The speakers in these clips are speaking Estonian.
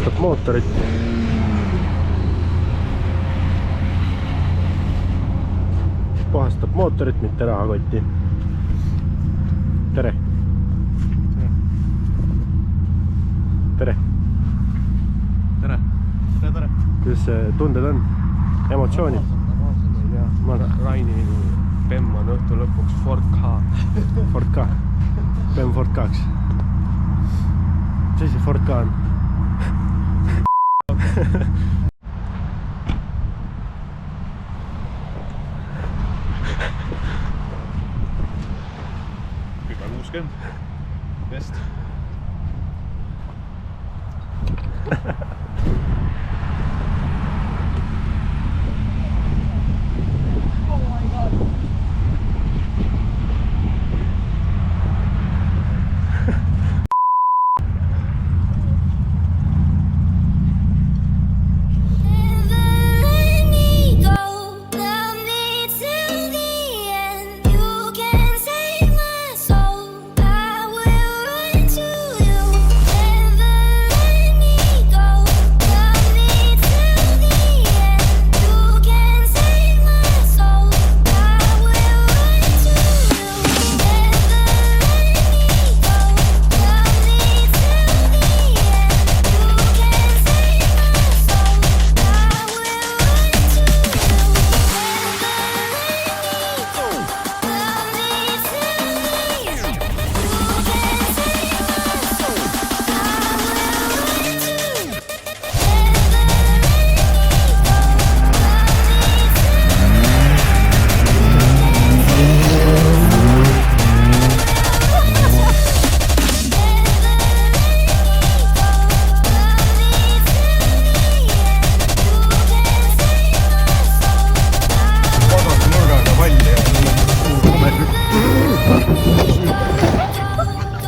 puhastab mootorit. Puhastab mootorit, mitte rahakotti. Tere! Tere! Tere! Tere! Kuidas tunded on? Emotsioonid? Raini Bemm on õhtu lõpuks Ford K. Ford K. Bemm Ford K-ks. Mis see Ford K on? Kümme 60. Vest.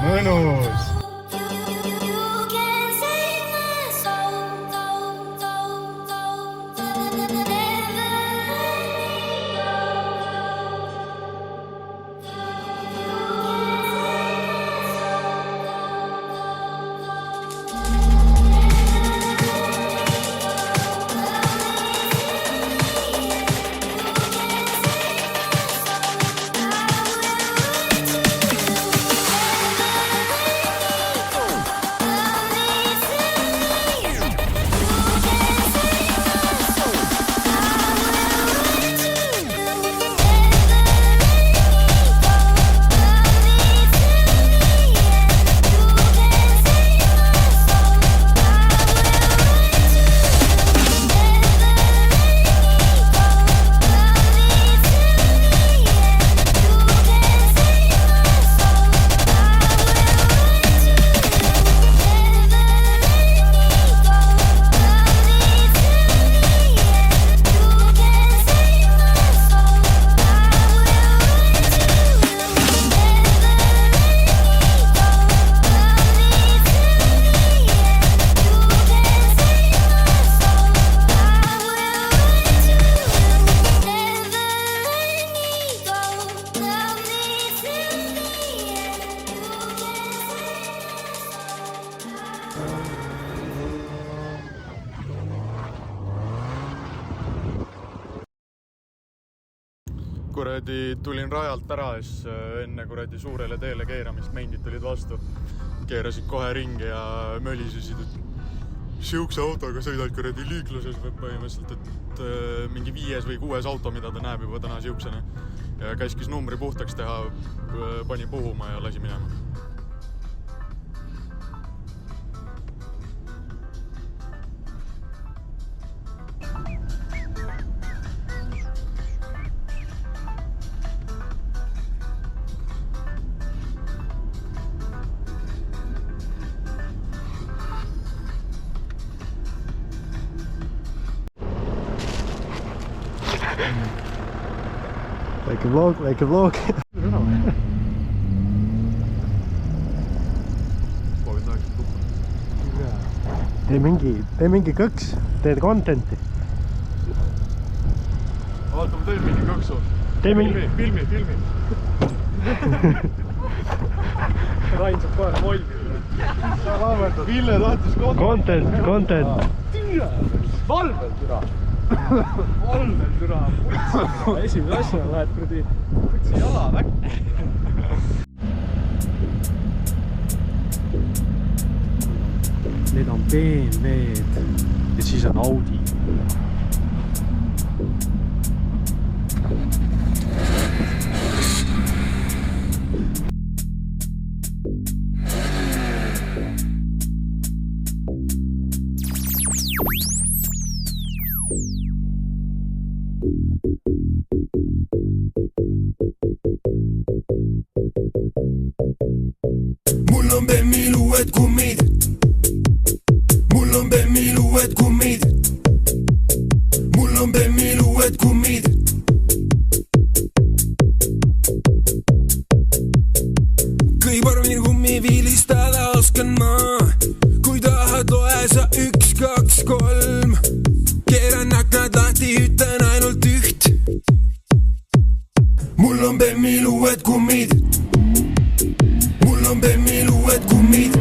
Mõnus! Kuradi tulin rajalt ära, siis enne kuradi suurele teele keeramist mendid tulid vastu. Keerasid kohe ringi ja mölisesid, et siukse autoga sõidad kuradi liikluses või põhimõtteliselt, et mingi 5. või 6. auto, mida ta näeb juba täna siuksena. Ja käskis numbri puhtaks teha, pani puhuma ja lasi minema. Väike vlog. Tee mingi kõks, teed content'i. Vaata, ma teen mingi kõksu. Filmi. Rain saab kohe molli. Ville tahtis Content. Valvel türa. Esimene asja lähed kuradi putsi jala väkki. Need on BMW-d ja siis on Audi. Mul on Bemmil uued kummid. Mul on Bemmil uued kummid. Mul on Bemmil uued kummid. Kõivarmil kummi viilistada oskan ma. Kui tahad loe sa 1, 2, 3. Keeran aknad lahti, ütlen ainult üht. Mul on Bemmil uued kummid. Mul on Bemmil uued kummid.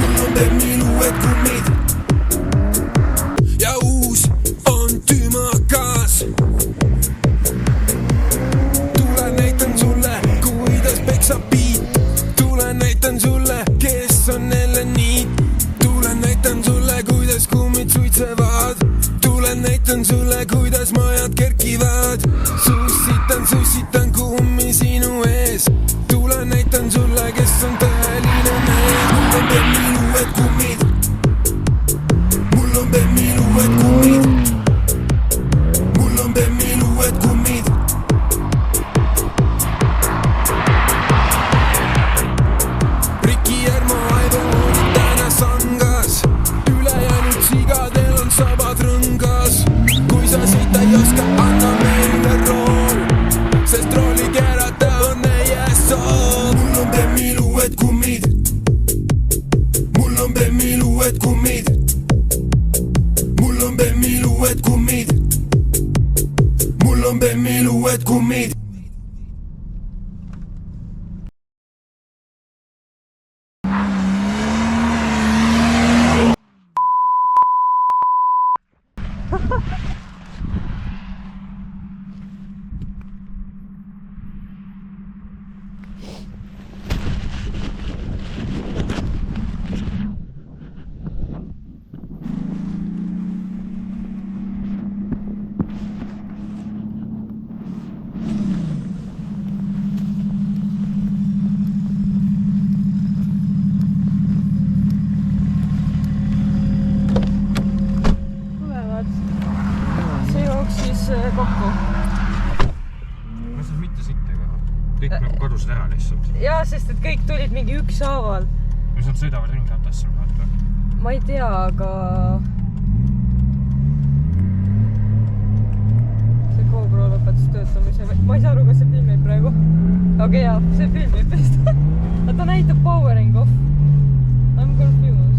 Mul on Bemmil uued kummid. Ja uus on tümakas. Tule näitan sulle, kuidas peksab piit. Tule näitan sulle, kes on Eleniit. Tule näitan sulle, kuidas kummid suitsevad. Tule näitan sulle, kuidas majad kerkivad. Sussitan kummi sinu ees. Tule näitan sulle, kes on tõeline mees. Mul on Bemmil uued kummid. Mul on Bemmil uued kummid. Mul on Bemmil uued kummid. Riki Järmo Aivo oli täna sangas. Ülejäänud sigadel on sabad rõngas. Kui sa sõita ei oska, anna meile rool. Sest rooli keerata on meie soov. Mul on Bemmil uued kummid. Mul on Bemmil uued kummid. Mul on Bemmil uued kummid. Mul on Bemmil uued kummid. Kokku. Ma saad mitte sittega. Kõik nagu kadusid ära lihtsalt. Jaa, sest et kõik tulid mingi ükshaaval. Või nad sõidavad ringrattasse vaata. Ma ei tea, aga... See GoPro lõpetas töötamise. Ma ei saa aru, kas see filmib praegu. Okei, jaa, see filmib vist. Ta näitab powering off. I'm confused.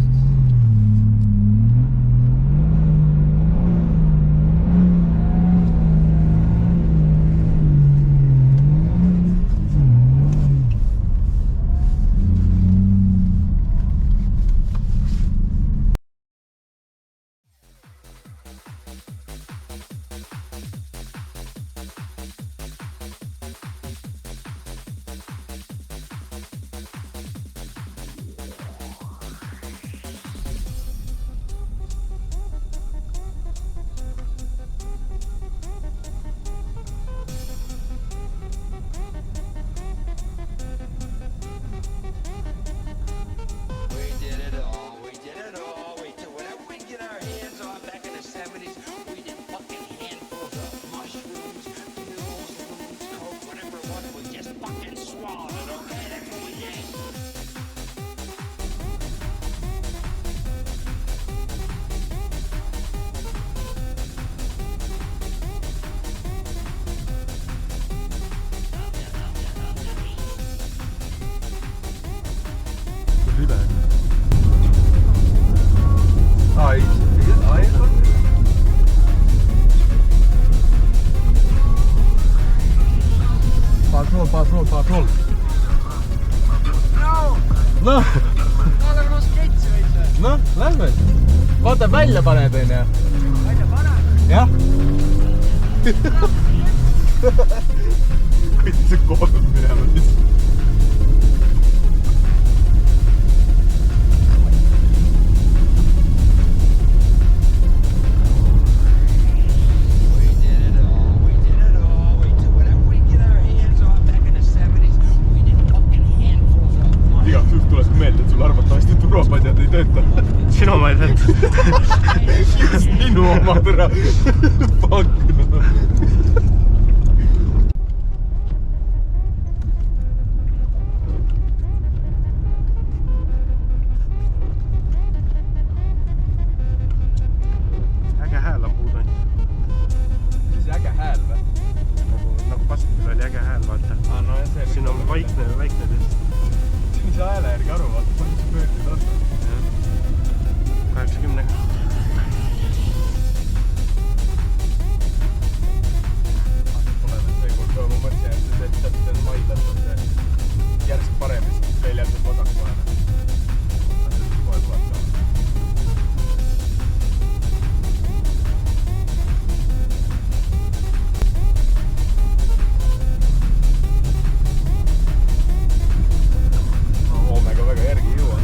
ta välja paned, onju. Välja paned? Jah. Kuidas see koodud minema siis? Turvapadjad ei tööta. Sinu omad ei tööta. Minu omad ära. Fuck no. Äge hääl on puudu. Mis äge hääl või? Nagu pastil oli äge hääl, vaata. No, siin on vaikne teist. Mis hääle järgi aru, vaata, palju see pöördid on. 80. Pole veel see, kui ma mõtlesin, et see maidlas on see järsk parem, siis väljaselt vasak kohane. Kohe tuleb ka. Hoomega väga järgi ei jõua.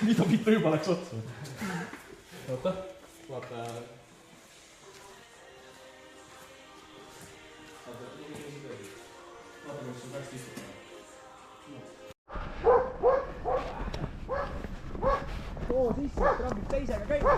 Mida mitte juba läks otsa? Oota, vaata. Vaata, kus sul pärast istub. Too sisse, trambid teisega käima.